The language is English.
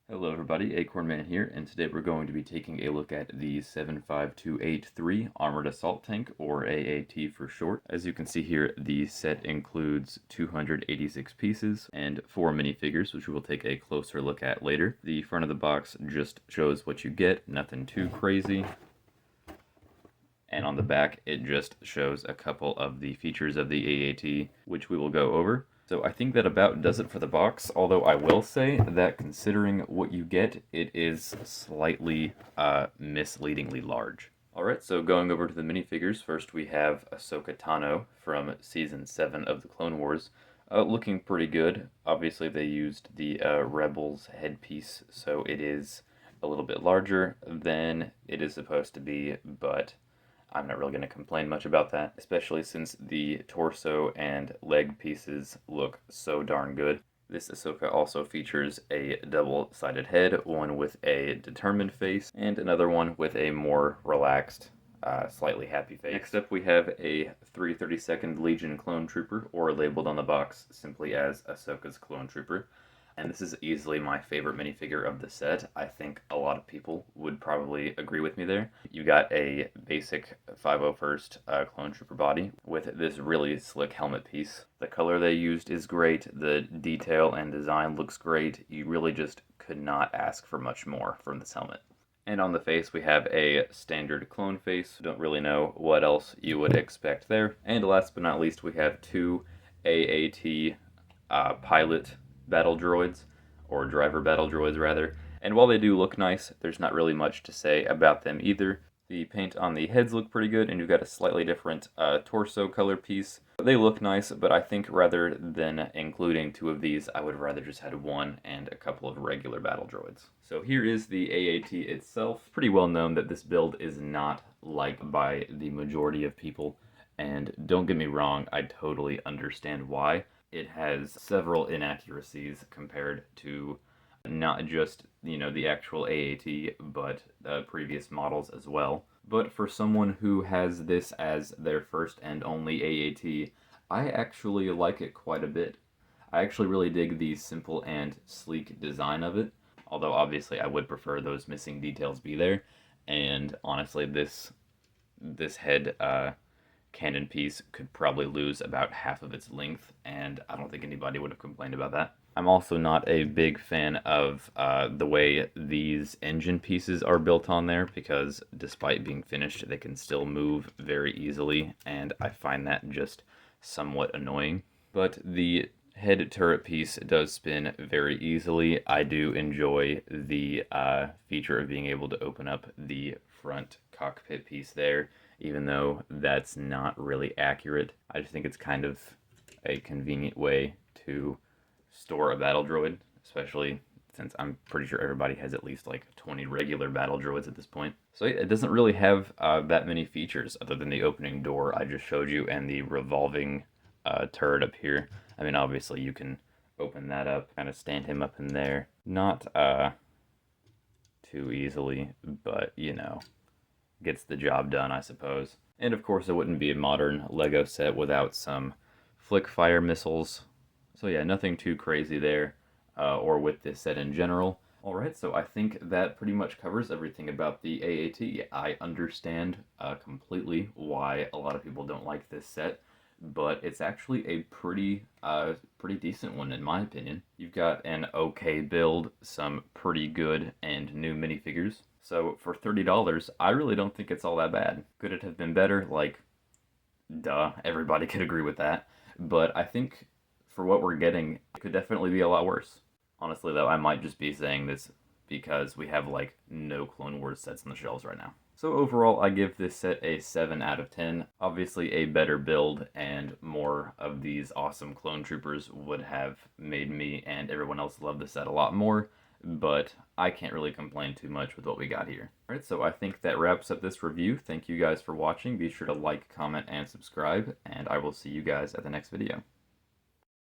Hello everybody, Acorn Man here, and today we're going to be taking a look at the 75283 Armored Assault Tank, or AAT for short. As you can see here, the set includes 286 pieces and 4 minifigures, which we will take a closer look at later. The front of the box just shows what you get, nothing too crazy. And on the back, it just shows a couple of the features of the AAT, which we will go over. So I think that about does it for the box, although I will say that considering what you get, it is slightly misleadingly large. Alright, so going over to the minifigures, first we have Ahsoka Tano from Season 7 of the Clone Wars, looking pretty good. Obviously they used the Rebels headpiece, so it is a little bit larger than it is supposed to be, but I'm not really going to complain much about that, especially since the torso and leg pieces look so darn good. This Ahsoka also features a double-sided head, one with a determined face, and another one with a more relaxed, slightly happy face. Next up we have a 332nd Legion Clone Trooper, or labeled on the box simply as Ahsoka's Clone Trooper. And this is easily my favorite minifigure of the set. I think a lot of people would probably agree with me there. You got a basic 501st Clone Trooper body with this really slick helmet piece. The color they used is great. The detail and design looks great. You really just could not ask for much more from this helmet. And on the face, we have a standard clone face. Don't really know what else you would expect there. And last but not least, we have two AAT pilot battle droids, or driver battle droids rather, and while they do look nice, there's not really much to say about them either. The paint on the heads look pretty good, and you've got a slightly different torso color piece. They look nice, but I think rather than including two of these, I would rather just had one and a couple of regular battle droids. So here is the AAT itself. Pretty well known that this build is not liked by the majority of people, and don't get me wrong, I totally understand why. It has several inaccuracies compared to not just, the actual AAT, but previous models as well. But for someone who has this as their first and only AAT, I actually like it quite a bit. I actually really dig the simple and sleek design of it, although obviously I would prefer those missing details be there. And honestly, this head cannon piece could probably lose about half of its length, and I don't think anybody would have complained about that. I'm also not a big fan of the way these engine pieces are built on there, because despite being finished, they can still move very easily, and I find that just somewhat annoying. But the head turret piece does spin very easily. I do enjoy the feature of being able to open up the front cockpit piece there, even though that's not really accurate. I just think it's kind of a convenient way to store a battle droid, especially since I'm pretty sure everybody has at least like 20 regular battle droids at this point. So it doesn't really have that many features other than the opening door I just showed you and the revolving turret up here. I mean, obviously you can open that up, kind of stand him up in there. Not too easily, but gets the job done, I suppose. And of course, it wouldn't be a modern Lego set without some flick fire missiles. So yeah, nothing too crazy there, or with this set in general. Alright, so I think that pretty much covers everything about the AAT. I understand completely why a lot of people don't like this set, but it's actually a pretty decent one in my opinion. You've got an okay build, some pretty good and new minifigures. So for $30, I really don't think it's all that bad. Could it have been better? Like, duh, everybody could agree with that. But I think for what we're getting, it could definitely be a lot worse. Honestly though, I might just be saying this because we have like no Clone Wars sets on the shelves right now. So overall, I give this set a 7 out of 10. Obviously a better build and more of these awesome clone troopers would have made me and everyone else love the set a lot more, but I can't really complain too much with what we got here. Alright, so I think that wraps up this review. Thank you guys for watching. Be sure to like, comment, and subscribe, and I will see you guys at the next video.